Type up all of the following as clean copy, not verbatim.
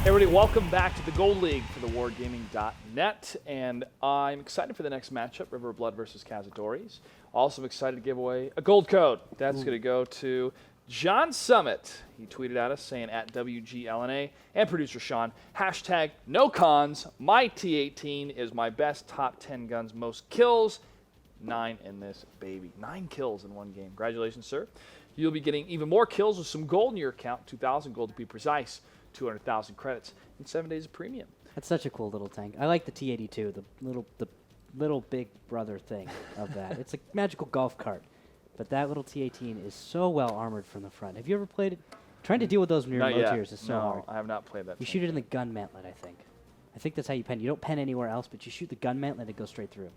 Hey everybody, welcome back to the Gold League for the Wargaming.net, and I'm excited for the next matchup, River of Blood versus Cazadores. Also, I'm excited to give away a gold code. That's going to go to John Summit. He tweeted at us saying at WGLNA and producer Sean, hashtag no cons, my T18 is my best top 10 guns, most kills, 9 in this baby. 9 kills in one game. Congratulations, sir. You'll be getting even more kills with some gold in your account, 2,000 gold to be precise. 200,000 credits in 7 days of premium. That's such a cool little tank. I like the T82, the little big brother thing of that. It's a magical golf cart, but that little T18 is so well armored from the front. Have you ever played it? Trying to deal with those in your low tiers is so hard. I have not played that. You shoot it in the gun mantlet, I think. I think that's how you pen. You don't pen anywhere else, but you shoot the gun mantlet and it goes straight through.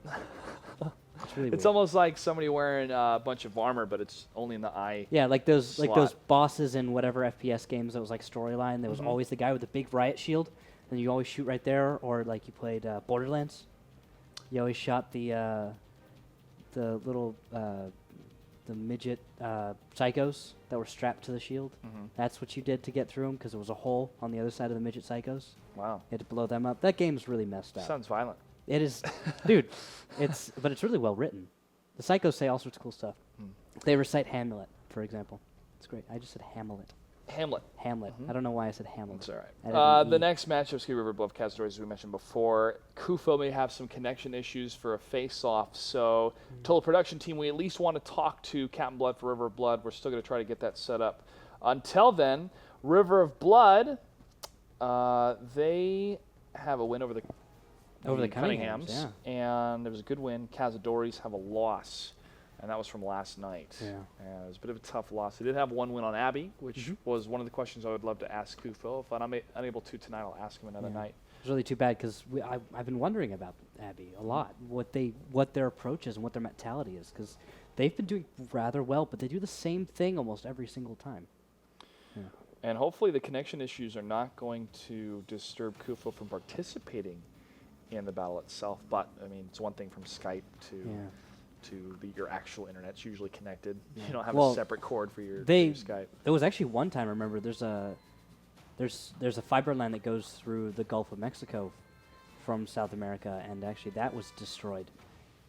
It's really weird. Almost like somebody wearing a bunch of armor, but it's only in the eye. Yeah, like those slot. bosses in whatever FPS games that was like storyline. There was always the guy with the big riot shield, and you always shoot right there. Or like you played Borderlands, you always shot the little the midget psychos that were strapped to the shield. That's what you did to get through them because there was a hole on the other side of the midget psychos. Wow. You had to blow them up. That game's really messed up. Sounds violent. It is, dude. But it's really well written. The psychos say all sorts of cool stuff. They recite Hamlet, for example. It's great. I just said Hamlet. Hamlet. I don't know why I said Hamlet. That's all right. The next matchup is River Bluff Cazadores, as we mentioned before. Kufo may have some connection issues for a face-off, so Total Production Team, we at least want to talk to Captain Blood for River of Blood. We're still going to try to get that set up. Until then, River of Blood, they have a win over the Cunninghams, and there was a good win. Cazadores have a loss, and that was from last night. Yeah. It was a bit of a tough loss. They did have one win on Abby, which was one of the questions I would love to ask Kufo. If I'm unable to tonight, I'll ask him another night. It's really too bad because I've been wondering about Abby a lot, what their approach is and what their mentality is, because they've been doing rather well, but they do the same thing almost every single time. Yeah. And hopefully the connection issues are not going to disturb Kufo from participating in the battle itself, but I mean, it's one thing from Skype to your actual internet. It's usually connected. You don't have a separate cord for your Skype. There was actually one time, I remember, there's a fiber line that goes through the Gulf of Mexico from South America, and actually that was destroyed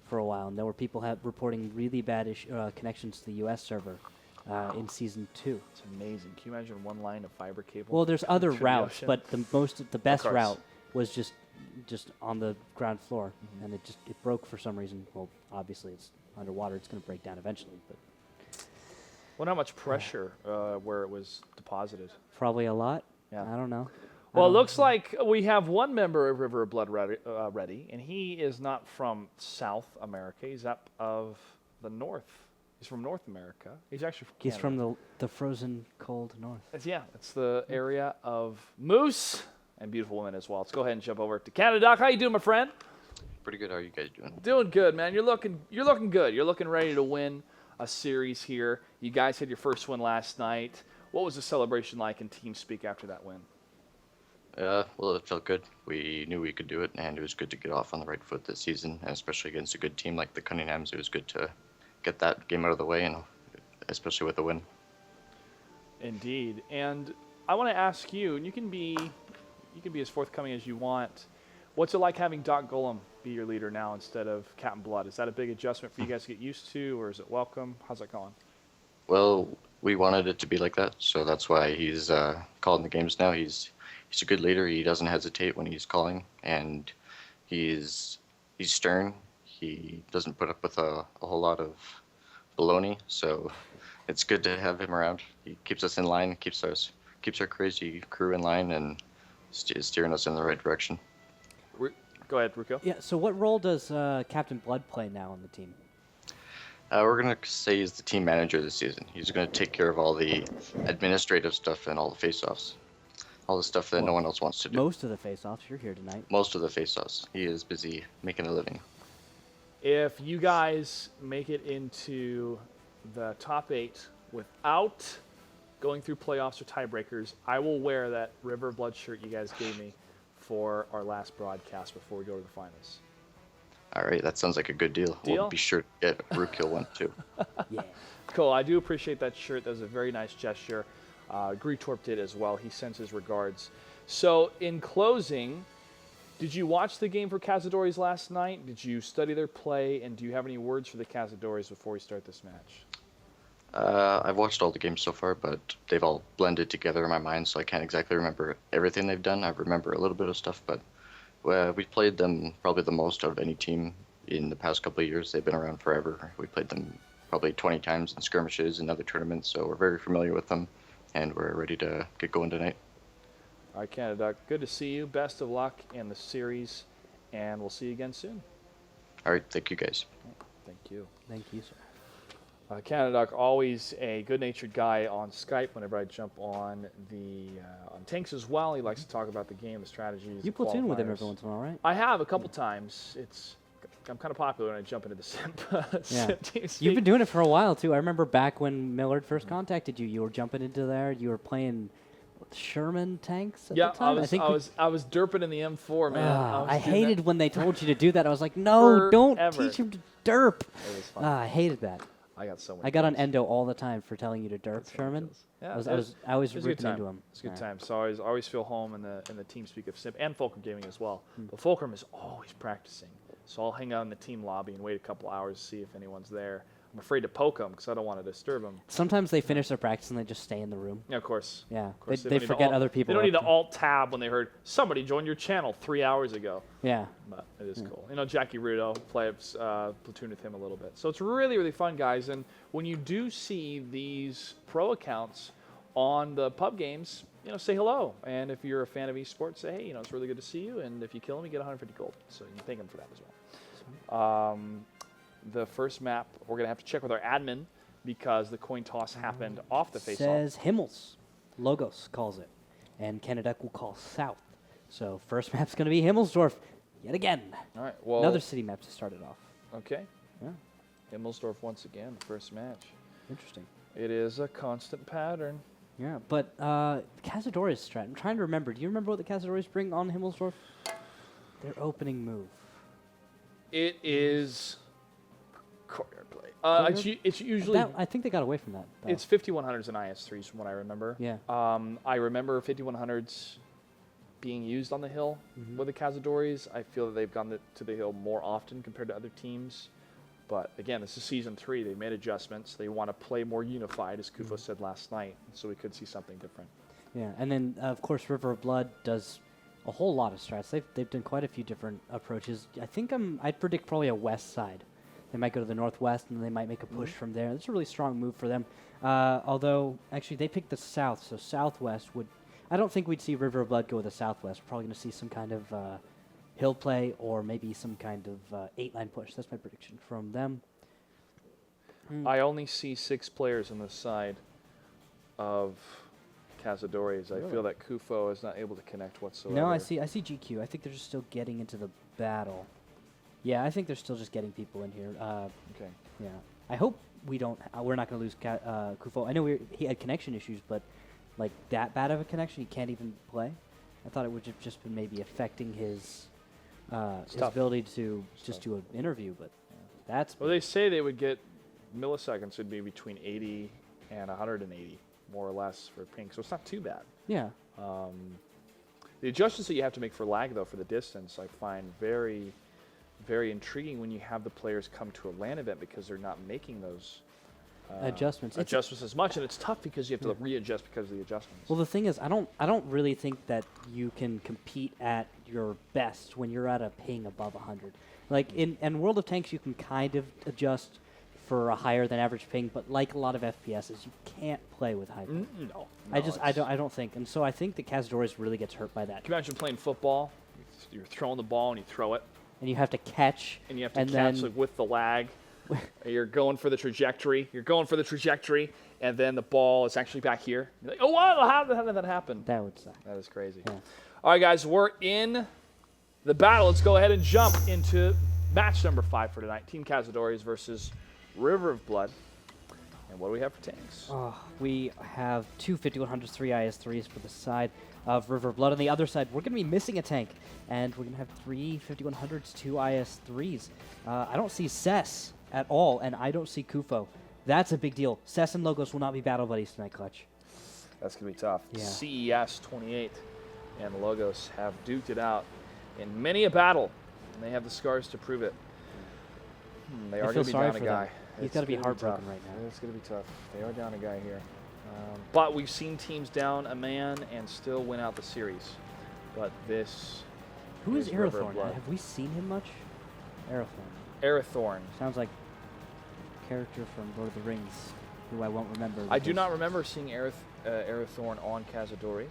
for a while, and there were people reporting really bad connections to the U.S. server in Season 2. It's amazing. Can you imagine one line of fiber cable? Well, there's other routes, but the best route was just on the ground floor, and it broke for some reason. Well, obviously it's underwater; it's going to break down eventually. But well, not much pressure where it was deposited. Probably a lot. Yeah, I don't know. Well, it looks like we have one member of River of Blood ready, and he is not from South America. He's up of the North. He's from North America. He's actually from Canada. He's from the frozen, cold North. It's the area of moose and beautiful women as well. Let's go ahead and jump over to Canada. Doc, how you doing, my friend? Pretty good. How are you guys doing? Doing good, man. You're looking good. You're looking ready to win a series here. You guys had your first win last night. What was the celebration like in TeamSpeak after that win? Well, it felt good. We knew we could do it, and it was good to get off on the right foot this season, and especially against a good team like the Cunninghams. It was good to get that game out of the way, and especially with a win. Indeed. And I want to ask you, and you can be as forthcoming as you want. What's it like having Doc Golem be your leader now instead of Captain Blood? Is that a big adjustment for you guys to get used to, or is it welcome? How's that going? Well, we wanted it to be like that, so that's why he's calling the games now. He's a good leader. He doesn't hesitate when he's calling, and he's stern. He doesn't put up with a whole lot of baloney, so it's good to have him around. He keeps us in line, keeps our crazy crew in line, and steering us in the right direction. Go ahead, Ruko. Yeah, so what role does Captain Blood play now on the team? We're going to say he's the team manager this season. He's going to take care of all the administrative stuff and all the face-offs. All the stuff that no one else wants to do. Most of the face-offs. You're here tonight. Most of the face-offs. He is busy making a living. If you guys make it into the top 8 without going through playoffs or tiebreakers, I will wear that River of Blood shirt you guys gave me for our last broadcast before we go to the finals. All right, that sounds like a good deal. We'll be sure to get Rookkill one too. Yeah. Cool. I do appreciate that shirt. That was a very nice gesture. Greetorp did as well. He sends his regards. So in closing, did you watch the game for Cazadores last night? Did you study their play? And do you have any words for the Cazadores before we start this match? I've watched all the games so far, but they've all blended together in my mind, so I can't exactly remember everything they've done. I remember a little bit of stuff, but we've played them probably the most out of any team in the past couple of years. They've been around forever. We played them probably 20 times in skirmishes and other tournaments, so we're very familiar with them, and we're ready to get going tonight. All right, Canada Duck, good to see you. Best of luck in the series, and we'll see you again soon. All right, thank you guys. Thank you. Thank you, sir. Canada Duck, always a good-natured guy on Skype whenever I jump on on Tanks as well. He likes to talk about the game, the strategies. You the platoon with him qualifiers. every once in a while, right? I have a couple times. I'm kind of popular when I jump into the simp. Simp team You've speak. been doing it for a while, too. I remember back when Millard first contacted you, you were jumping into there. You were playing Sherman tanks at Yeah, the time? I was derping in the M4, man. I hated when they told you to do that. I was like, no, don't Forever. teach him to derp. It was fun. I hated that. I got so much. I got on Endo all the time for telling you to derp That's so Sherman. ridiculous. Yeah, I was it was a good ripping time. into him. It's a good Yeah. time. So I always feel home in the team speak of Simp and Fulcrum Gaming as well. Hmm. But Fulcrum is always practicing. So I'll hang out in the team lobby and wait a couple hours to see if anyone's there. I'm afraid to poke them because I don't want to disturb them. Sometimes they finish their practice and they just stay in the room. Yeah, of course. Yeah, Of course, they don't need to forget alt- other people. They don't are need to up to- alt tab when they heard somebody joined your channel 3 hours ago. Yeah. But it is cool. You know, Jackie Rudo, play platoon with him a little bit. So it's really, really fun, guys. And when you do see these pro accounts on the pub games, you know, say hello. And if you're a fan of esports, say, hey, you know, it's really good to see you. And if you kill him, you get 150 gold. So you can thank him for that as well. The first map, we're going to have to check with our admin because the coin toss happened off the face-off. Says Himmels. Logos calls it. And Canada will call south. So first map's going to be Himmelsdorf yet again. All right. Well, Another city map to start it off. Okay. Yeah. Himmelsdorf once again, the first match. Interesting. It is a constant pattern. Yeah, but Cazadores strat. I'm trying to remember. Do you remember what the Cazadores bring on Himmelsdorf? Their opening move. It is courtyard play. Courtyard? It's usually I think they got away from that. though. it's 5100s and IS3s from what I remember. Yeah. I remember 5100s being used on the hill with the Cazadores. I feel that they've gone to the hill more often compared to other teams. But again, this is season 3. They made adjustments. They want to play more unified, as Kufo said last night. So we could see something different. Yeah, and then of course River of Blood does a whole lot of strats. They've done quite a few different approaches. I think I'd predict probably a west side. They might go to the northwest and they might make a push from there. It's a really strong move for them. Although actually they picked the south, so southwest would. I don't think we'd see River of Blood go with the southwest. We're probably going to see some kind of hill play or maybe some kind of 8-line push. That's my prediction from them. I only see 6 players on the side of Cazadores. I feel that Kufo is not able to connect whatsoever. No, I see GQ. I think they're just still getting into the battle. Yeah, I think they're still just getting people in here. Okay. Yeah, I hope we don't. We're not going to lose Kufo. I know he had connection issues, but like that bad of a connection, he can't even play. I thought it would have just been maybe affecting his ability to just do an interview, but that's. Well, they say they would get milliseconds would be between 80 and 180, more or less, for ping. So it's not too bad. Yeah. The adjustments that you have to make for lag, though, for the distance, I find very, very intriguing when you have the players come to a LAN event because they're not making those Adjustments. adjustments as much, and it's tough because you have to readjust because of the adjustments. Well, the thing is, I don't really think that you can compete at your best when you're at a ping above 100. Like in World of Tanks, you can kind of adjust for a higher than average ping, but like a lot of FPSs, you can't play with high ping. No, I don't think, and so I think that Cazadores really gets hurt by that. Can you imagine playing football? You're throwing the ball and you throw it, And you have to catch, and you have to and catch then like, with the lag. You're going for the trajectory. And then the ball is actually back here. You're like, oh, wow, how did that happen? that would suck. That is crazy. Yeah. All right, guys, we're in the battle. Let's go ahead and jump into match number 5 for tonight. Team Cazadores versus River of Blood. And what do we have for tanks? We have two 5100s, 3 IS3s for the side of River Blood. On the other side, we're going to be missing a tank, and we're going to have 3 5100s, 2 IS3s. I don't see Cess at all, and I don't see Kufo. That's a big deal. Cess and Logos will not be battle buddies tonight, Clutch. That's going to be tough. Yeah. CES 28. and Logos have duked it out in many a battle, and they have the scars to prove it. They are going to be down a guy. He's got to be heartbroken right now. It's going to be tough. They are down a guy here. But we've seen teams down a man and still win out the series. But this Who is River of Arathorn? Blood. Have we seen him much? Arathorn. Arathorn. Sounds like a character from Lord of the Rings, who I won't remember. I do because- not remember seeing Arathorn on Cazadores.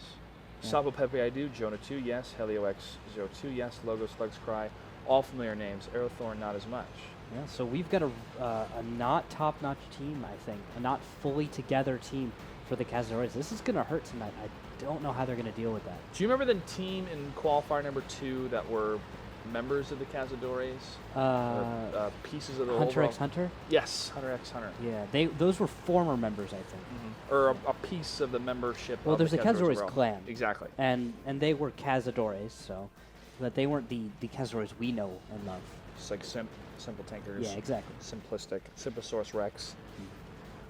Yeah. Sapo Pepe I do, Jonah 2, yes, Helio X02, yes, Logos, Thugs Cry, all familiar names. Arathorn, not as much. Yeah, so we've got a not top-notch team, I think. A not fully together team for the Cazadores. This is going to hurt tonight. I don't know how they're going to deal with that. Do you remember the team in qualifier number 2 that were members of the Cazadores? Pieces of the Hunter overall- x Hunter? Yes, Hunter x Hunter. Yeah, those were former members, I think. Or a piece of the membership. Well, of there's the a Cazadores overall. clan. Exactly. And they were Cazadores, so but they weren't the Cazadores we know and love. It's like simple tankers. Yeah, exactly. Simplistic. Simposaurus Rex.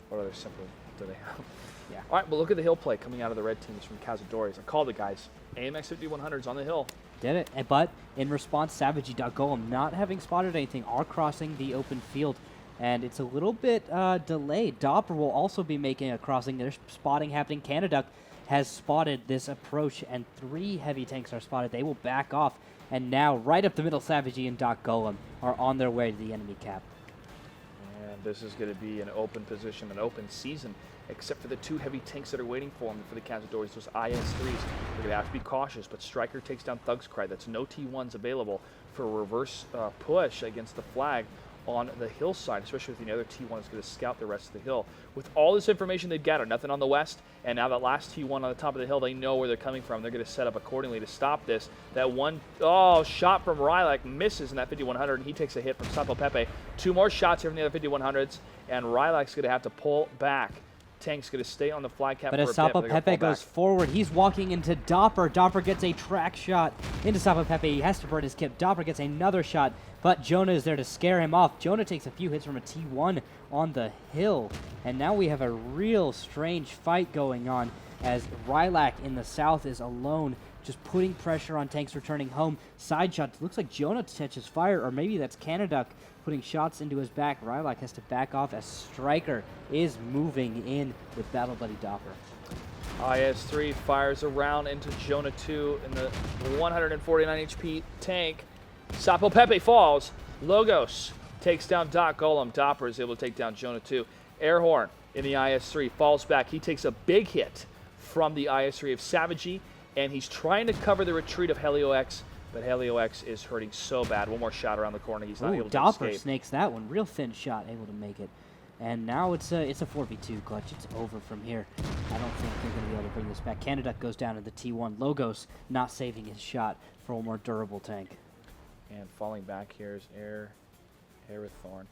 What other simple do they have? Yeah. All right, well, look at the hill play coming out of the red teams from Cazadores. I called it, guys. AMX 5100s on the hill. Did it. But in response, Savagey.golem, not having spotted anything, are crossing the open field. And it's a little bit delayed. Doppler will also be making a crossing. There's spotting happening. Canaduck has spotted this approach, and 3 heavy tanks are spotted. They will back off. And now, right up the middle, Savagey and Doc Golem are on their way to the enemy cap. And this is going to be an open position, an open season, except for the 2 heavy tanks that are waiting for them for the Cazadores, those IS-3s. They're going to have to be cautious, but Stryker takes down Thug's Cry. That's no T1s available for a reverse push against the flag on the hillside, especially if the other T1 is going to scout the rest of the hill. With all this information they've gathered, nothing on the west, and now that last T1 on the top of the hill, they know where they're coming from. They're going to set up accordingly to stop this. That one shot from Rylak misses in that 5100, and he takes a hit from Sapo Pepe. 2 more shots here from the other 5100s, and Rylak's going to have to pull back. Tank's going to stay on the flag cap But for as a bit, Sapo but they're gonna Pepe fall goes back. forward, he's walking into Doppler. Doppler gets a track shot into Sapo Pepe. He has to burn his kip. Doppler gets another shot, but Jonah is there to scare him off. Jonah takes a few hits from a T1 on the hill. And now we have a real strange fight going on as Rylak in the south is alone, just putting pressure on tanks returning home. Side shot. Looks like Jonah catches fire, or maybe that's Canaduck putting shots into his back. Rylak has to back off as Stryker is moving in with Battle Buddy Doppler. IS-3 fires around into Jonah 2 in the 149 HP tank. Sapo Pepe falls. Logos takes down Doc Golem. Doppler is able to take down Jonah 2. Airhorn in the IS-3 falls back. He takes a big hit from the IS-3 of Savagey, and he's trying to cover the retreat of Helio X, but Helio X is hurting so bad. One more shot around the corner. He's not Ooh, able to Doppler escape. snakes that one. Real thin shot, able to make it. And now it's a 4v2 clutch. It's over from here. I don't think they're going to be able to bring this back. Canaduck goes down in the T1. Logos not saving his shot for a more durable tank. And falling back here is Arathorn.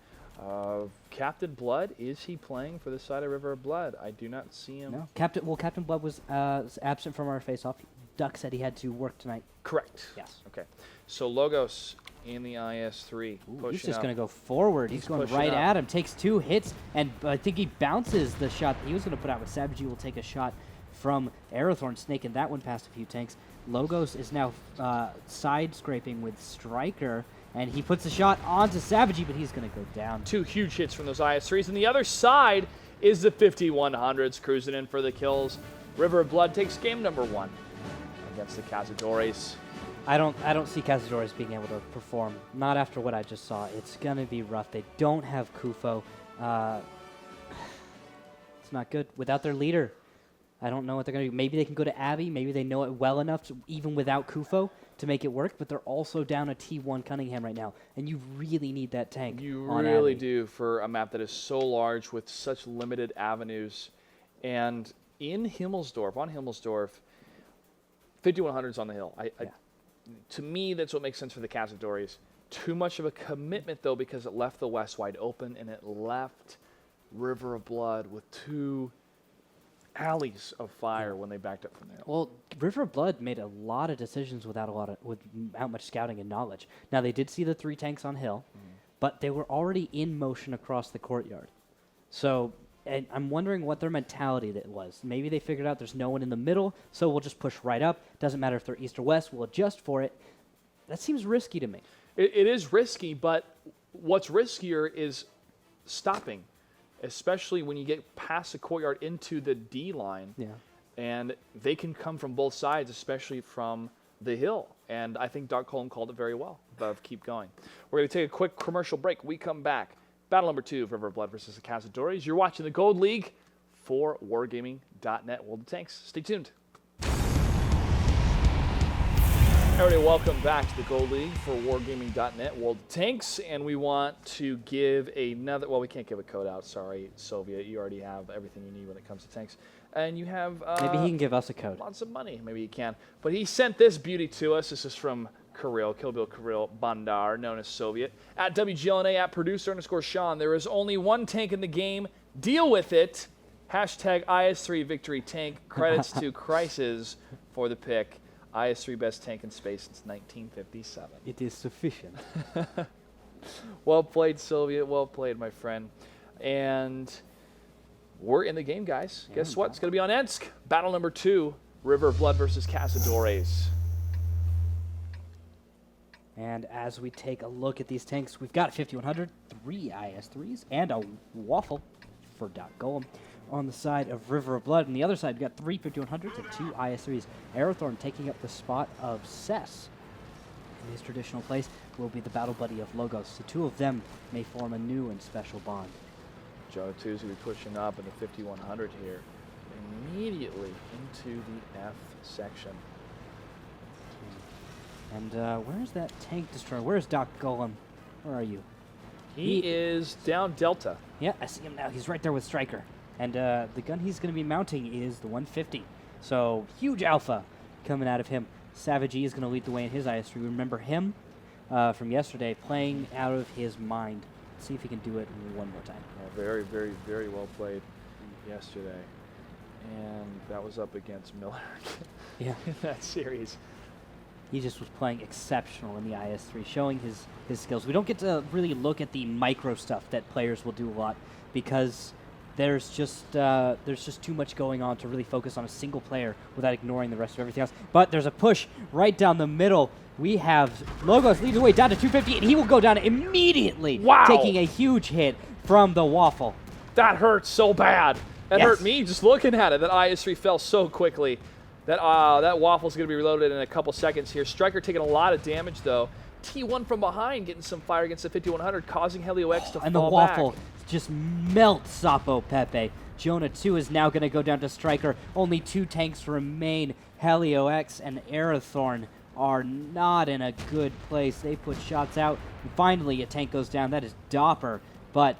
Captain Blood, is he playing for the side of River of Blood? I do not see him. No, Captain Blood was absent from our face-off. Duck said he had to work tonight. Correct. Yes. Okay. So Logos in the IS-3. Ooh, he's just going to go forward. He's going right at him. Takes 2 hits, and I think he bounces the shot that he was going to put out. With Savagey will take a shot from Arathorn, snaking that one past a few tanks. Logos is now side scraping with Stryker, and he puts a shot onto Savagey, but he's going to go down. 2 huge hits from those IS-3s. And the other side is the 5100s cruising in for the kills. River of Blood takes game number 1 against the Cazadores. I don't see Cazadores being able to perform. Not after what I just saw. It's going to be rough. They don't have Kufo. It's not good without their leader. I don't know what they're going to do. Maybe they can go to Abby. Maybe they know it well enough, to, even without Kufo, to make it work. But they're also down a T1 Cunningham right now, and you really need that tank. You on really Abby. do for a map that is so large with such limited avenues. And in Himmelsdorf, on Himmelsdorf, 5100s on the hill. To me, that's what makes sense for the Cazadores. Too much of a commitment, though, because it left the west wide open, and it left River of Blood with 2 alleys of fire when they backed up from there. Well, River of Blood made a lot of decisions without much scouting and knowledge. Now they did see the 3 tanks on hill, but they were already in motion across the courtyard. So And I'm wondering what their mentality that was. Maybe they figured out there's no one in the middle, so we'll just push right up. Doesn't matter if they're east or west, we'll adjust for it. That seems risky to me. It is risky, but what's riskier is stopping, especially when you get past the courtyard into the D line. Yeah. And they can come from both sides, especially from the hill. And I think Doc Colm called it very well, but keep going. We're going to take a quick commercial break. We come back. Battle number 2 of River of Blood versus the Cazadores. You're watching the Gold League for Wargaming.net World of Tanks. Stay tuned. Everybody, welcome back to the Gold League for Wargaming.net World of Tanks. And we want to give another, well, we can't give a code out. Sorry, Soviet. You already have everything you need when it comes to tanks. And you have Maybe he can give us a code. lots of money. Maybe he can. But he sent this beauty to us. This is from Kirill, Kill Bill Kirill Bandar, known as Soviet. At WGLNA, at producer_Sean, there is only one tank in the game. Deal with it. Hashtag IS3 Victory Tank. Credits to Crisis for the pick. IS3 best tank in space since 1957. It is sufficient. Well played, Soviet. Well played, my friend. And we're in the game, guys. Yeah, Guess what? It's going to be on Ensk. Battle number 2, River of Blood versus Cazadores. And as we take a look at these tanks, we've got 5100, 3 IS-3s, and a Waffle for Doc Golem. On the side of River of Blood, on the other side, we've got 3 5100s and 2 IS-3s. Aerothorn taking up the spot of Cess. In his traditional place will be the battle buddy of Logos. The two of them may form a new and special bond. Joe 2's going to be pushing up in the 5100 here. Immediately into the F section. And where's that tank destroyer? Where's Doc Golem? Where are you? He is down Delta. Yeah, I see him now. He's right there with Stryker. And the gun he's going to be mounting is the 150. So, huge alpha coming out of him. Savage E is going to lead the way in his IS-3. Remember him from yesterday, playing out of his mind. Let's see if he can do it one more time. Yeah, very, very, very well played yesterday. And that was up against Miller Yeah. in that series. He just was playing exceptional in the IS-3, showing his skills. We don't get to really look at the micro stuff that players will do a lot because there's just too much going on to really focus on a single player without ignoring the rest of everything else. But there's a push right down the middle. We have Logos leading the way down to 250, and he will go down immediately, wow, taking a huge hit from the Waffle. That hurts so bad. That Yes. hurt me just looking at it. That IS-3 fell so quickly. That Waffle's going to be reloaded in a couple seconds here. Stryker taking a lot of damage, though. T1 from behind getting some fire against the 5100, causing Helio X to fall back. And the Waffle just melts Sapo Pepe. Jonah 2 is now going to go down to Stryker. Only 2 tanks remain. Helio X and Aerothorn are not in a good place. They put shots out. And finally, a tank goes down. That is Dopper. But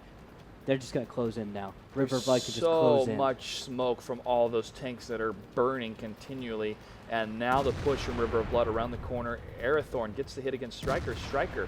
they're just going to close in now. River Blood can just close in. So much smoke from all those tanks that are burning continually. And now the push from River of Blood around the corner. Aerothorn gets the hit against Stryker. Stryker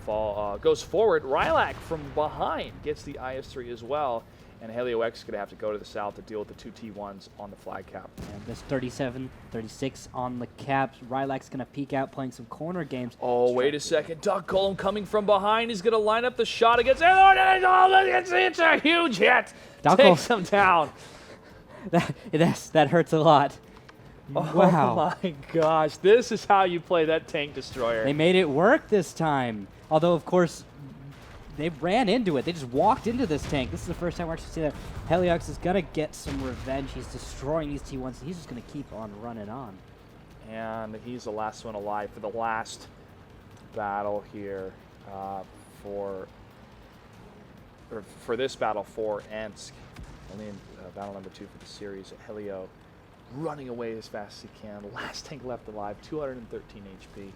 goes forward. Rylak from behind gets the IS-3 as well. And Helio X is going to have to go to the south to deal with the 2 T1s on the flag cap. And this 37, 36 on the caps. Rylak's going to peek out playing some corner games. Oh, wait a second. Doc Colm coming from behind. He's going to line up the shot against Aerothorn. It's a huge hit. Doc Takes him down. That hurts a lot. Oh Wow. my gosh. This is how you play that tank destroyer. They made it work this time. Although, of course, they ran into it. They just walked into this tank. This is the first time we're actually seeing that. Heliox is going to get some revenge. He's destroying these T1s, and he's just going to keep on running on. And he's the last one alive for the last battle here for this battle for Ensk. Only in battle number 2 for the series. Helio running away as fast as he can. The last tank left alive, 213 HP.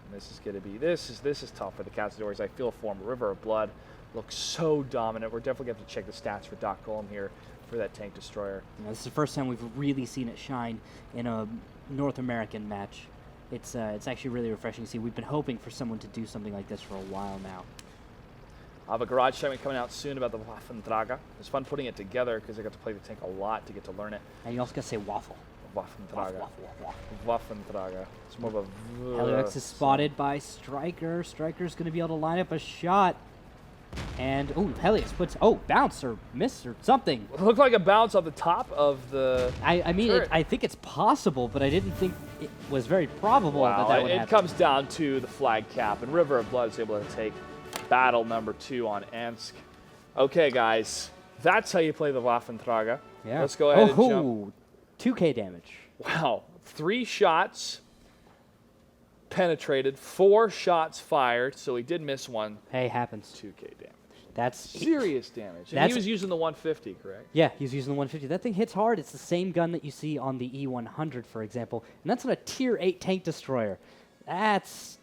And this is going to be, this is tough for the Cazadores. I feel for him. River of Blood looks so dominant. We're definitely going to have to check the stats for Doc Golem here for that tank destroyer. You know, this is the first time we've really seen it shine in a North American match. It's actually really refreshing to see. We've been hoping for someone to do something like this for a while now. I'll have a garage segment coming out soon about the Waffentrager. It's fun putting it together because I got to play the tank a lot to get to learn it. And you also got to say waffle. Waffentrager. Waffentrager. It's more of a... Heliox is spotted by Stryker. Stryker's going to be able to line up a shot. And, oh, Helios puts, bounce or miss or something. It looked like a bounce off the top of the I mean, turret. I think it's possible, but I didn't think it was very probable that would it happen. comes down to the flag cap, and River of Blood is able to take battle number 2 on Ensk. Okay, guys, that's how you play the Waffentrager. Yeah. Let's go ahead and jump. 2K damage. Wow, 3 shots penetrated, 4 shots fired, so he did miss one. Hey, happens. 2K damage. That's Serious damage. And That's- he was using the 150, correct? Yeah, he's using the 150. That thing hits hard. It's the same gun that you see on the E100, for example, and that's on a Tier 8 tank destroyer. That's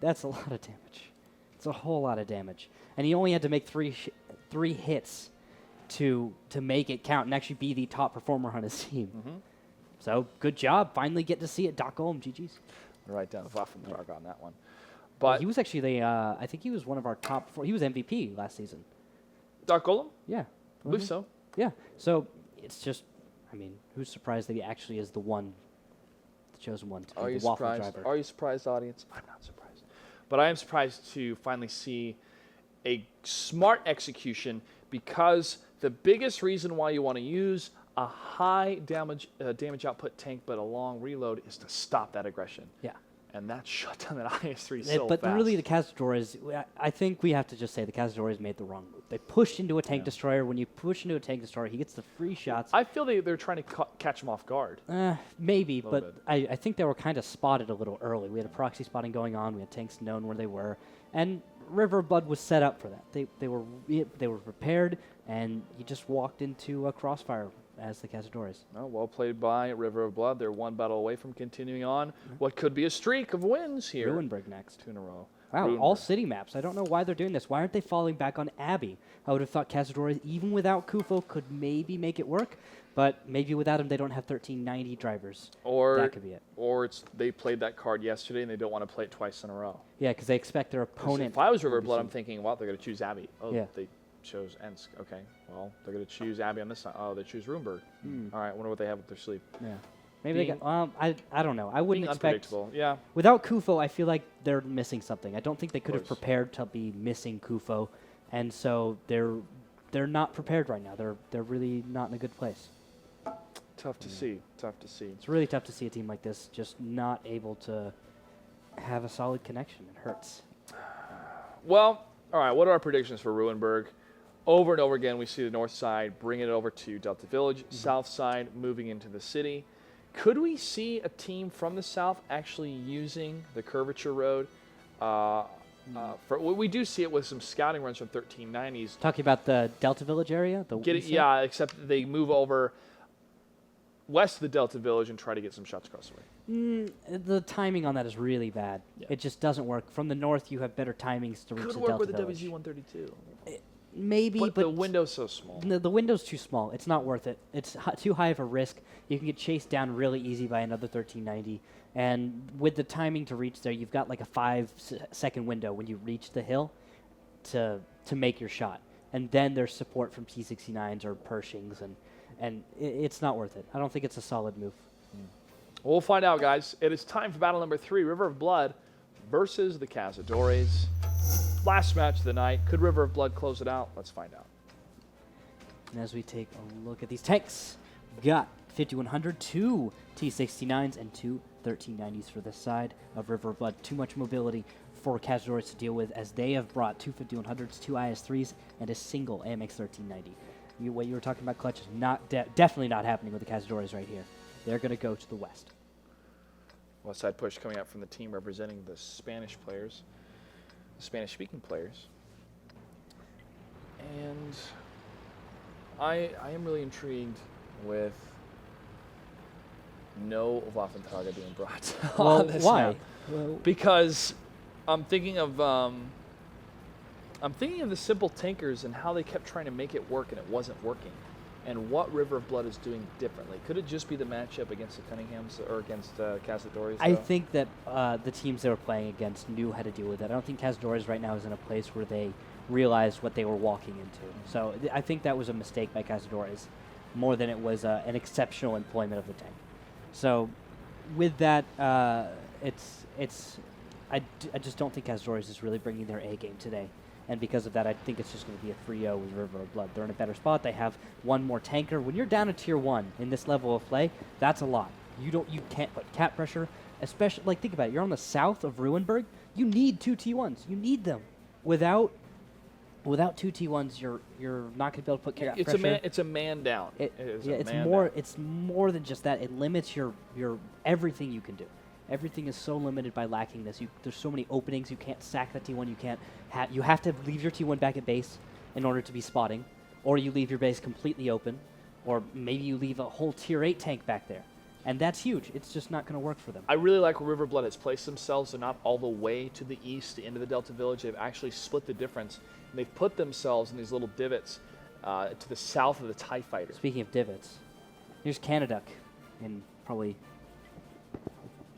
a lot of damage. It's a whole lot of damage, and he only had to make three hits to make it count and actually be the top performer on his team. So good job. Finally get to see it. Doc Golem, GG's. Write down Waffentrager on that one. But He was actually I think he was one of our top 4. He was MVP last season. Doc Golem? Yeah. I believe so. Yeah. So it's just, I mean, who's surprised that he actually is the chosen one to Are be you the waffle surprised? driver? Are you surprised, audience? I'm not surprised. But I am surprised to finally see a smart execution, because the biggest reason why you want to use a high damage output tank but a long reload is to stop that aggression. Yeah. And that shut down that IS-3 so But fast. really, the Cazadores, I think we have to just say the Cazadores made the wrong move. They pushed into a tank destroyer. When you push into a tank destroyer, he gets the free shots. I feel they're trying to catch him off guard. Maybe, Little but I think they were kind of spotted a little early. We had a proxy spotting going on. We had tanks known where they were, and River of Blood was set up for that. They were prepared, and you just walked into a crossfire as the Cazadores. Oh, well played by River of Blood. They're one battle away from continuing on what could be a streak of wins here. Ruinberg next. 2 in a row. Wow, Ruinberg. all city maps. I don't know why they're doing this. Why aren't they falling back on Abbey? I would have thought Cazadores, even without Kufo, could maybe make it work, but maybe without him, they don't have 1390 drivers. Or that could be it. Or they played that card yesterday and they don't want to play it twice in a row. Yeah, because they expect their 'Cause opponent. If I was River will of be Blood, I'm some- thinking, well, they're going to choose Abbey. Oh, Yeah. they chose Ensk. Okay, well, they're going to choose Abbey on this side. Oh, they choose Ruinberg. All right, I wonder what they have up their sleeve. Yeah. Maybe Being- they got. I don't know. I wouldn't Being expect. unpredictable. Yeah. Without Kufo, I feel like they're missing something. I don't think they could have course. prepared to be missing Kufo, and so they're not prepared right now. They're really not in a good place. Tough to see. Tough to see. It's really tough to see a team like this just not able to have a solid connection. It hurts. Well, all right, what are our predictions for Ruinberg? Over and over again, we see the north side bring it over to Delta Village, south side moving into the city. Could we see a team from the south actually using the curvature road? We do see it with some scouting runs from 1390s. Talking about the Delta Village area? Yeah, except they move over west of the Delta Village and try to get some shots across the way. The timing on that is really bad. Yeah. It just doesn't work. From the north, you have better timings to reach Could the work Delta with the Village. WG-132. Maybe, But but the window's so small. the window's too small. It's not worth it. It's too high of a risk. You can get chased down really easy by another 1390. And with the timing to reach there, you've got like a 5-second window when you reach the hill to make your shot. And then there's support from T-69s or Pershings, and it's not worth it. I don't think it's a solid move. We'll find out, guys. It is time for battle number 3, River of Blood versus the Cazadores. Last match of the night. Could River of Blood close it out? Let's find out. And as we take a look at these tanks, we've got 5100, 2 T-69s, and 2 1390s for this side of River of Blood. Too much mobility for Cazadores to deal with, as they have brought 2 5100s, 2 IS-3s, and a single AMX 1390. What you were talking about, Clutch, is definitely not happening with the Cazadores right here. They're going to go to the west. West side push coming out from the team representing the Spanish players, the Spanish-speaking players. And I am really intrigued with no Waffentrager being brought on this why? map. Because I'm thinking of the simple tankers and how they kept trying to make it work and it wasn't working, and what River of Blood is doing differently. Could it just be the matchup against the Cunninghams or against Cazadores? I though? think that the teams they were playing against knew how to deal with it. I don't think Cazadores right now is in a place where they realized what they were walking into. So I think that was a mistake by Cazadores more than it was an exceptional employment of the tank. So with that, I just don't think Cazadores is really bringing their A game today. And because of that, I think it's just going to be a 3-0 with River of Blood. They're in a better spot. They have one more tanker. When you're down to tier 1 in this level of play, that's a lot. You can't put cap pressure, especially, like, think about it. You're on the south of Ruinberg. You need 2 T1s. You need them. Without 2 T1s, you're not going to be able to put cap pressure. It's a man down. It's more than just that. It limits your everything you can do. Everything is so limited by lacking this. There's so many openings. You can't sack that T1. You have to leave your T1 back at base in order to be spotting, or you leave your base completely open, or maybe you leave a whole tier 8 tank back there. And that's huge. It's just not going to work for them. I really like where River Blood has placed themselves. They're not all the way to the east, into the Delta Village. They've actually split the difference. And they've put themselves in these little divots to the south of the TIE Fighter. Speaking of divots, here's Canaduck in probably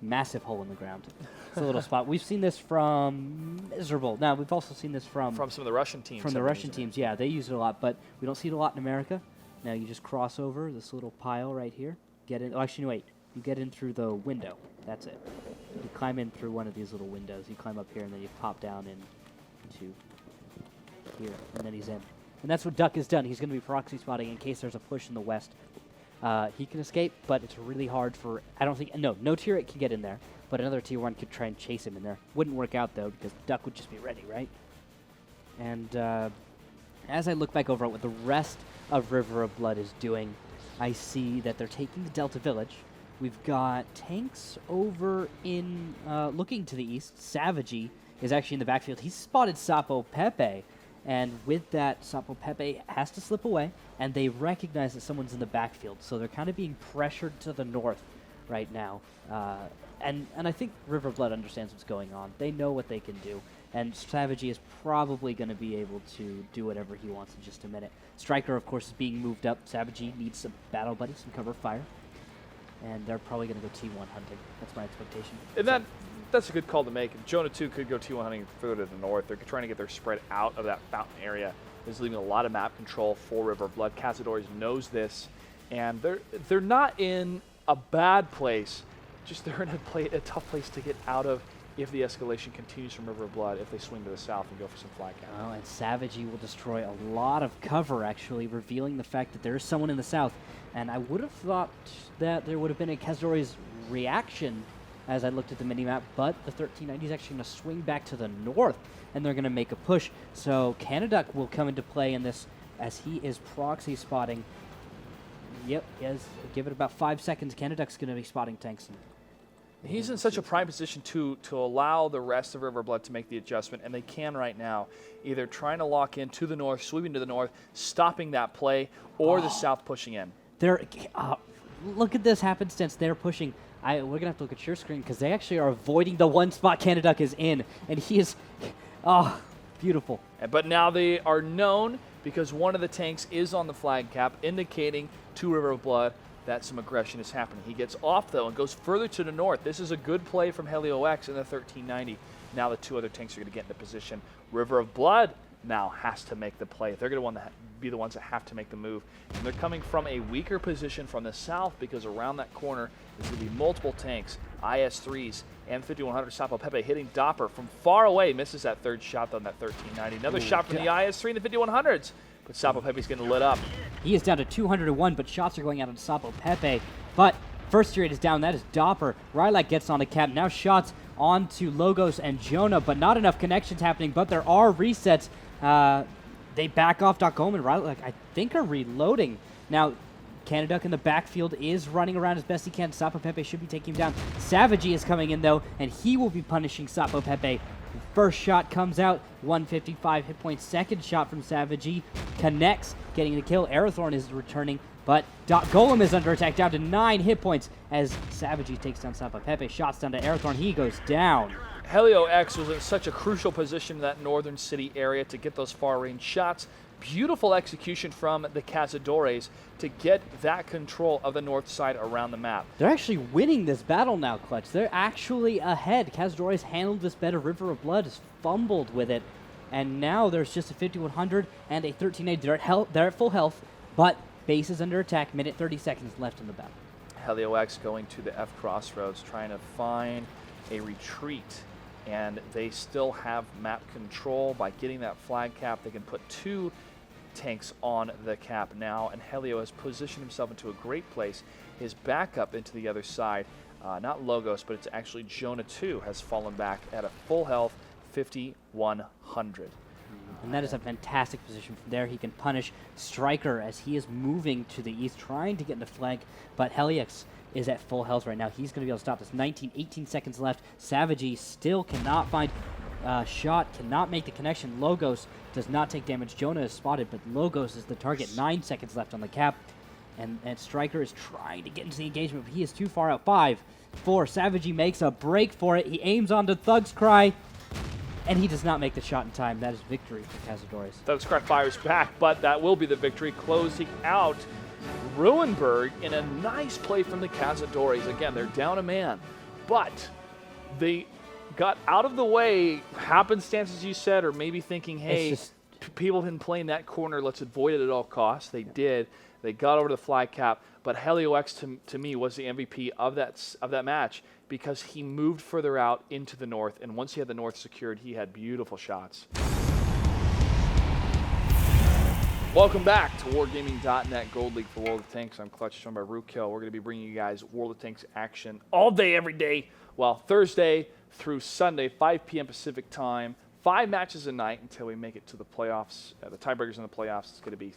massive hole in the ground. It's a little spot. We've seen this from Miserable. Now, we've also seen this from some of the Russian teams. From the Russian teams, yeah. They use it a lot, but we don't see it a lot in America. Now, you just cross over this little pile right here. Get in. Oh, actually, no, wait. You get in through the window. That's it. You climb in through one of these little windows. You climb up here, and then you pop down into here, and then he's in. And that's what Duck has done. He's going to be proxy spotting in case there's a push in the west. He can escape, but it's really hard for... I don't think... No tier 8 can get in there, but another tier 1 could try and chase him in there. Wouldn't work out, though, because Duck would just be ready, right? And as I look back over at what the rest of River of Blood is doing, I see that they're taking the Delta Village. We've got tanks over in... looking to the east. Savagey is actually in the backfield. He's spotted Sapo Pepe. And with that, Sapo Pepe has to slip away, and they recognize that someone's in the backfield. So they're kind of being pressured to the north right now. And I think River Blood understands what's going on. They know what they can do. And Savagey is probably going to be able to do whatever he wants in just a minute. Striker, of course, is being moved up. Savagey needs some battle buddies, some cover fire. And they're probably going to go T1 hunting. That's my expectation. And that's a good call to make. Jonah 2 could go T1 hunting further to the north. They're trying to get their spread out of that fountain area. This is leaving a lot of map control for River of Blood. Cazadores knows this, and they're not in a bad place. Just they're in a tough place to get out of if the escalation continues from River of Blood, if they swing to the south and go for some flag count. Oh, and Savagey will destroy a lot of cover, actually, revealing the fact that there is someone in the south. And I would have thought that there would have been a Cazadores reaction as I looked at the minimap, but the 1390 is actually going to swing back to the north, and they're going to make a push. So Canaduck will come into play in this as he is proxy spotting. Yep, give it about 5 seconds. Canaduck's going to be spotting tanks. He's in such a prime position to allow the rest of River Blood to make the adjustment, and they can right now, either trying to lock in to the north, sweeping to the north, stopping that play, or the south pushing in. Look at this happenstance. They're pushing. We're going to have to look at your screen because they actually are avoiding the one spot Canaduck is in, and he is, beautiful. But now they are known because one of the tanks is on the flag cap, indicating to River of Blood that some aggression is happening. He gets off, though, and goes further to the north. This is a good play from Helio X in the 1390. Now the two other tanks are going to get into position. River of Blood now has to make the play. They're going to be the ones that have to make the move. And they're coming from a weaker position from the south because around that corner is going to be multiple tanks, IS-3s, and 5100 Sapo Pepe hitting Doppler from far away. Misses that third shot on that 1390. Another shot from the IS-3 and the 5100s. But Sapo Pepe's getting lit up. He is down to 201, but shots are going out on Sapo Pepe. But first tier 8 is down. That is Doppler. Rylak gets on the cap. Now shots onto Logos and Jonah, but not enough connections happening. But there are resets. They back off. Golem and Rylak, I think, are reloading. Now, Canaduck in the backfield is running around as best he can. Sapo Pepe should be taking him down. Savagey is coming in, though, and he will be punishing Sapo Pepe. First shot comes out, 155 hit points. Second shot from Savagey connects, getting the kill. Arathorn is returning, but Golem is under attack, down to 9 hit points as Savagey takes down Sapo Pepe. Shots down to Arathorn, he goes down. Helio X was in such a crucial position in that northern city area to get those far-range shots. Beautiful execution from the Cazadores to get that control of the north side around the map. They're actually winning this battle now, Clutch. They're actually ahead. Cazadores handled this better. River of Blood has fumbled with it. And now there's just a 5100 and a 1380. They're at full health, but base is under attack. Minute 30 seconds left in the battle. Helio X going to the F crossroads, trying to find a retreat and they still have map control. By getting that flag cap, they can put 2 tanks on the cap now, and Helio has positioned himself into a great place. His backup into the other side, not Logos, but it's actually Jonah 2, has fallen back at a full health 5,100. And that is a fantastic position. From there, he can punish Striker as he is moving to the east, trying to get into flank, but Helix is at full health right now. He's going to be able to stop this. 18 seconds left. Savagey still cannot find shot, cannot make the connection. Logos does not take damage. Jonah is spotted, but Logos is the target. 9 seconds left on the cap. And Striker is trying to get into the engagement, but he is too far out. 5, 4, Savagey makes a break for it. He aims onto Thug's Cry, and he does not make the shot in time. That is victory for Cazadores. Thug's Cry fires back, but that will be the victory, closing out Ruinberg in a nice play from the Cazadores. Again, they're down a man, but they got out of the way, happenstance, as you said, or maybe thinking, hey, people have been playing that corner, let's avoid it at all costs. They did. They got over the flag cap, but Helio X to me was the MVP of that match because he moved further out into the north, and once he had the north secured, he had beautiful shots. Welcome back to Wargaming.net Gold League for World of Tanks. I'm Clutch, joined by Rookhill. We're going to be bringing you guys World of Tanks action all day, every day. Well, Thursday through Sunday, 5 p.m. Pacific time. 5 matches a night until we make it to the playoffs. The tiebreakers in the playoffs is going to be.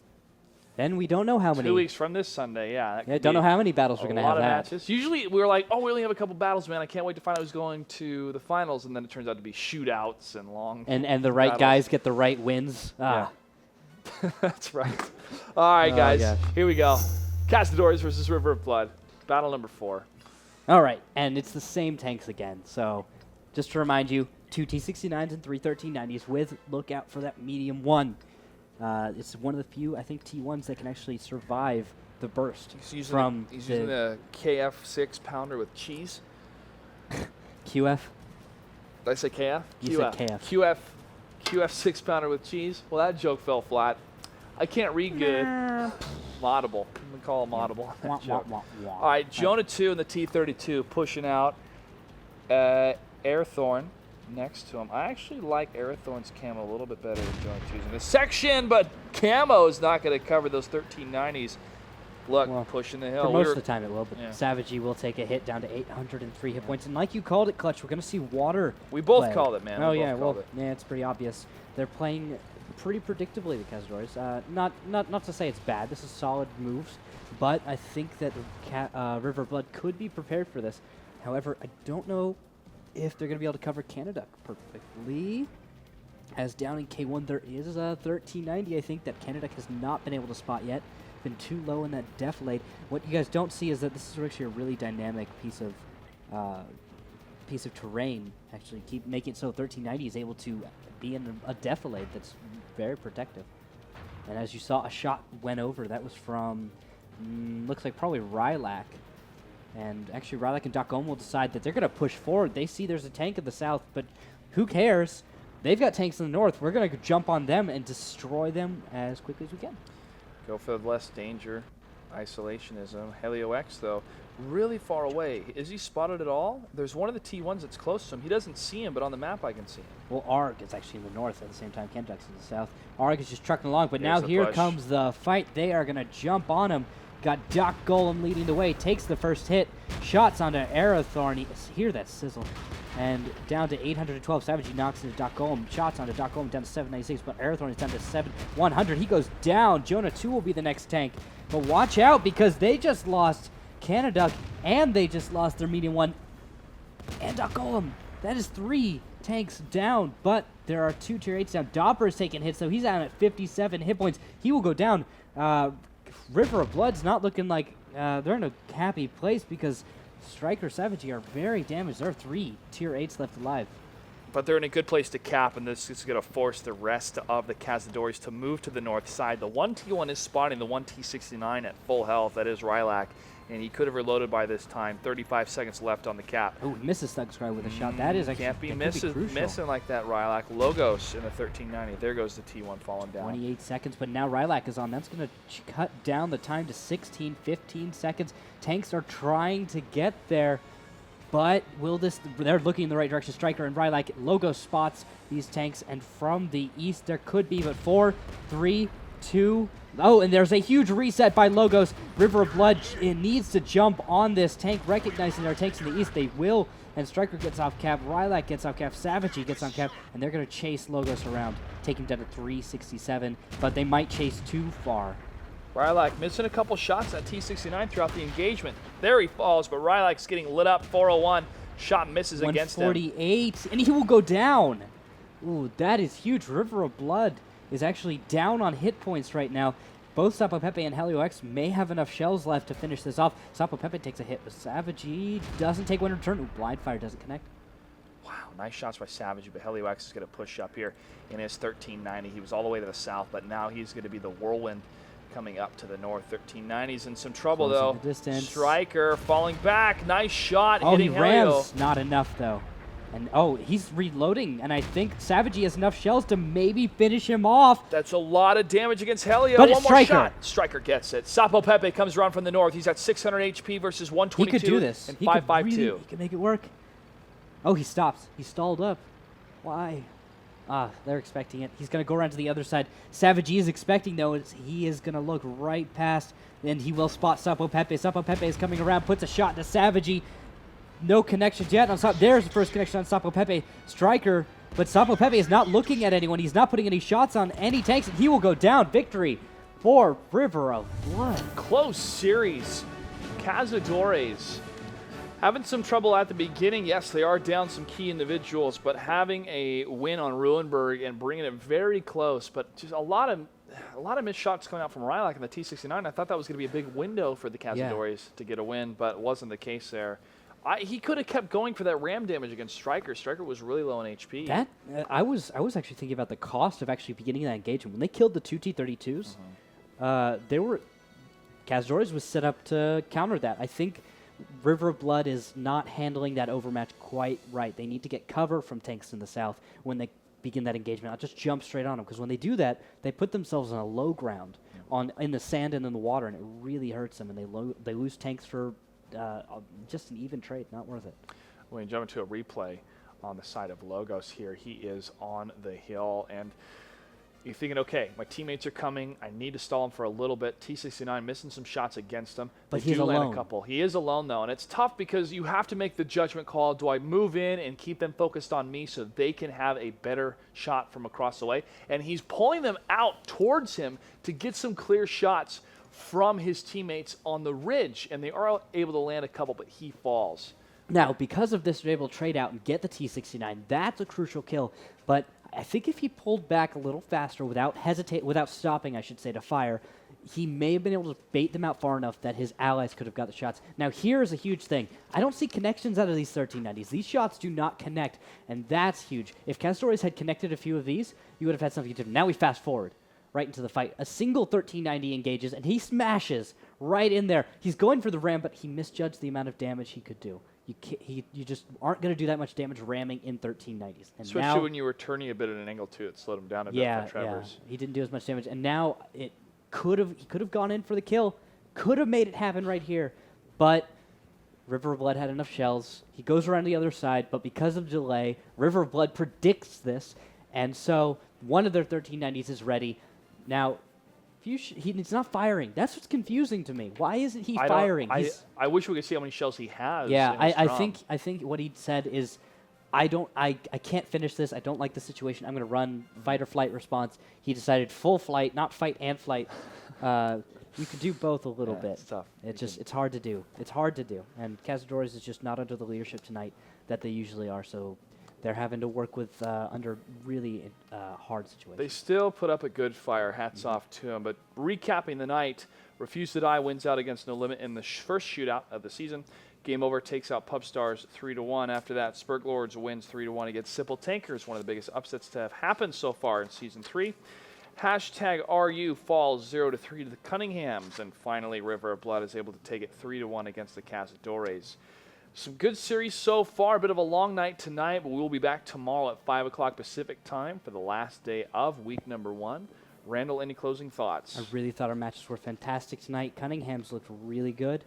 Then we don't know how many. 2 weeks from this Sunday, yeah. Don't know how many battles we're going to have. A lot of matches. Usually we were like, oh, we only have a couple battles, man. I can't wait to find out who's going to the finals. And then it turns out to be shootouts and long. And the right battles. guys get the right wins. Yeah. That's right. All right, guys. Gosh. Here we go. Cazadores versus River of Blood. Battle number 4. All right, and it's the same tanks again. So just to remind you, 2 T69s and 3 1390s with lookout for that medium 1. It's one of the few, I think, T1s that can actually survive the burst. He's using the KF6 pounder with cheese. QF? Did I say KF? You said KF. QF 6 pounder with cheese. Well, that joke fell flat. I can't read good. Laudable. I'm going to call him audible. All right, Jonah 2 and the T32 pushing out. Airthorn next to him. I actually like Airthorn's camo a little bit better than Jonah 2's in this section, but camo is not going to cover those 1390s. Look, well, pushing the hill. For most of the time it will, but yeah. Savagey will take a hit down to 803 hit points. And like you called it, Clutch, we're going to see water. We both play. called it, man. Oh, we yeah, both called it. Yeah, it's pretty obvious. They're playing pretty predictably, the Cazadores. Not to say it's bad. This is solid moves, but I think that River Blood could be prepared for this. However, I don't know if they're going to be able to cover Canada perfectly. As down in K1, there is a 1390, I think, that Canada has not been able to spot yet. Been too low in that defilade. What you guys don't see is that this is actually a really dynamic piece of terrain. Actually, keep making it so 1390 is able to be in a defilade that's very protective. And as you saw, a shot went over. That was from looks like probably Rylac. And actually, Rylac and Docom will decide that they're going to push forward. They see there's a tank in the south, but who cares? They've got tanks in the north. We're going to jump on them and destroy them as quickly as we can. Go for the less danger. Isolationism. Helio X, though, really far away. Is he spotted at all? There's one of the T1s that's close to him. He doesn't see him, but on the map I can see him. Well, Arg is actually in the north at the same time. Kentuck's in the south. Arg is just trucking along, but Here's now here push. comes the fight. They are going to jump on him. Got Doc Golem leading the way. Takes the first hit. Shots onto Aerothorn. Hear that sizzle. And down to 812. Savagey knocks into Doc Golem. Shots onto Doc Golem down to 796, but Aerothorn is down to 100. He goes down. Jonah 2 will be the next tank. But watch out, because they just lost Canada, and they just lost their medium 1 and Doc Golem. That is 3 tanks down, but there are 2 tier 8s down. Dopper is taking hits, so he's down at 57 hit points. He will go down. River of Blood's not looking like they're in a happy place, because Striker Savagey are very damaged. There are 3 tier 8s left alive. But they're in a good place to cap, and this is going to force the rest of the Cazadores to move to the north side. The 1 T1 is spotting the 1 T69 at full health. That is Rylac, and he could have reloaded by this time. 35 seconds left on the cap. Oh, misses Thug's Cry with a shot. That is actually can't be missing like that, Rylac. Logos in the 1390. There goes the T1 falling down. 28 seconds, but now Rylac is on. That's going to cut down the time to 16, 15 seconds. Tanks are trying to get there. But will this... They're looking in the right direction. Striker and Rylak. Logo spots these tanks, and from the east there could be, but 4, 3, 2... Oh, and there's a huge reset by Logos. River of Blood needs to jump on this tank, recognizing our tanks in the east. They will, and Striker gets off cap. Rylak gets off cap. Savagey gets on cap, and they're going to chase Logos around, taking down to 367, but they might chase too far. Rylak missing a couple shots at T-69 throughout the engagement. There he falls, but Rylak's getting lit up. 401. Shot misses against him. 148, and he will go down. Ooh, that is huge. River of Blood is actually down on hit points right now. Both Sapo Pepe and Helio X may have enough shells left to finish this off. Sapo Pepe takes a hit, but Savagey doesn't take one in return. Ooh, blind fire doesn't connect. Wow, nice shots by Savagey, but Helio X is going to push up here in his 1390. He was all the way to the south, but now he's going to be the whirlwind coming up to the north. 1390's in some trouble, Closing though. the distance. Striker falling back. Nice shot Oh, he hitting Helio. rams. Not enough, though. And, oh, he's reloading, and I think Savagey has enough shells to maybe finish him off. That's a lot of damage against Helio. But One it's more Striker. shot. Striker gets it. Sapo Pepe comes around from the north. He's at 600 HP versus 122. He could do this. And He could 552. he could make it work. Oh, he stops. He stalled up. Why? Ah, they're expecting it. He's going to go around to the other side. Savagey is expecting, though. He is going to look right past, and he will spot Sapo Pepe. Sapo Pepe is coming around, puts a shot to Savagey. No connections yet. There's the first connection on Sapo Pepe. Striker, but Sapo Pepe is not looking at anyone. He's not putting any shots on any tanks, and he will go down. Victory for River of Blood. Close series. Cazadores having some trouble at the beginning. Yes, they are down some key individuals, but having a win on Ruinberg and bringing it very close. But just a lot of missed shots coming out from Rylak in the T-69. I thought that was going to be a big window for the Cazadores to get a win, but it wasn't the case there. He could have kept going for that ram damage against Striker. Striker was really low in HP. That I was actually thinking about the cost of actually beginning that engagement. When they killed the 2 T-32s, Cazadores was set up to counter that. I think River of Blood is not handling that overmatch quite right. They need to get cover from tanks in the south when they begin that engagement. I'll just jump straight on them, because when they do that, they put themselves on a low ground in the sand and in the water, and it really hurts them, and they lose tanks for just an even trade. Not worth it. When you jump into a replay on the side of Logos here, he is on the hill, and you're thinking, okay, my teammates are coming. I need to stall him for a little bit. T-69 missing some shots against him. But he's alone. Land a couple. He is alone, though, and it's tough because you have to make the judgment call. Do I move in and keep them focused on me so they can have a better shot from across the way? And he's pulling them out towards him to get some clear shots from his teammates on the ridge, and they are able to land a couple, but he falls. Now, because of this, they're able to trade out and get the T-69. That's a crucial kill, but I think if he pulled back a little faster without stopping, I should say, to fire, he may have been able to bait them out far enough that his allies could have got the shots. Now, here's a huge thing. I don't see connections out of these 1390s. These shots do not connect, and that's huge. If Cazadores had connected a few of these, you would have had something different. Now we fast forward right into the fight. A single 1390 engages, and he smashes right in there. He's going for the ram, but he misjudged the amount of damage he could do. You just aren't going to do that much damage ramming in 1390s. And especially now, when you were turning a bit at an angle, too. It slowed him down a bit for Travers. Yeah, he didn't do as much damage. And now he could have gone in for the kill, could have made it happen right here. But River of Blood had enough shells. He goes around the other side, but because of delay, River of Blood predicts this, and so one of their 1390s is ready. Now, he's not firing. That's what's confusing to me. Why isn't he firing? I wish we could see how many shells he has. Yeah, I think what he said is, I can't finish this. I don't like the situation. I'm going to run fight or flight response. He decided full flight, not fight and flight. You could do both a little bit. It's tough. It's hard to do. It's hard to do. And Cazadores is just not under the leadership tonight that they usually are. So they're having to work with under really hard situations. They still put up a good fire. Hats off to them. But recapping the night, Refuse to Die wins out against No Limit in the first shootout of the season. Game Over takes out Pub Stars 3-1. After that, Spurg Lords wins 3-1 against Simple Tankers, one of the biggest upsets to have happened so far in Season 3. Hashtag RU falls 0-3 to the Cunninghams. And finally, River of Blood is able to take it 3-1 against the Cazadores. Some good series so far. A bit of a long night tonight, but we will be back tomorrow at 5 o'clock Pacific time for the last day of week number 1. Randall, any closing thoughts? I really thought our matches were fantastic tonight. Cunningham's looked really good.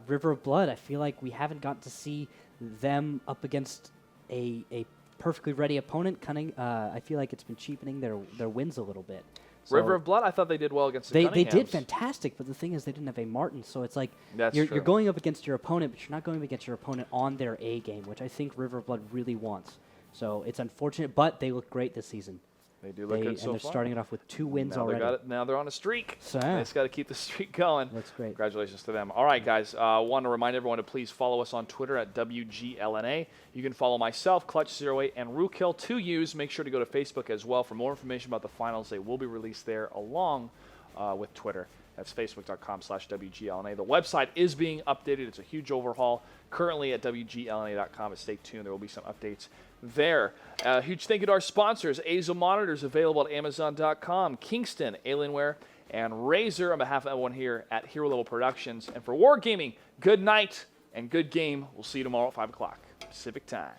River of Blood, I feel like we haven't gotten to see them up against a perfectly ready opponent. I feel like it's been cheapening their wins a little bit. So River of Blood, I thought they did well against the they did Cunninghams. fantastic, but the thing is they didn't have a Martin, so it's like That's you're true. going up against your opponent, but you're not going up against your opponent on their A game, which I think River of Blood really wants. So it's unfortunate, but they look great this season. They do look good so and they're far. starting it off with 2 wins Now already. now they're on a streak. So, They yeah. just got to keep the streak going. Looks great. Congratulations to them. All right, guys. Want to remind everyone to please follow us on Twitter at WGLNA. You can follow myself, Clutch08, and Rookhill. To use, make sure to go to Facebook as well for more information about the finals. They will be released there along with Twitter. That's facebook.com/WGLNA. The website is being updated. It's a huge overhaul. Currently at WGLNA.com. Stay tuned. There will be some updates there. Huge thank you to our sponsors. Azo Monitors available at Amazon.com. Kingston, Alienware, and Razer. On behalf of everyone here at Hero Level Productions. And for Wargaming, good night and good game. We'll see you tomorrow at 5 o'clock Pacific time.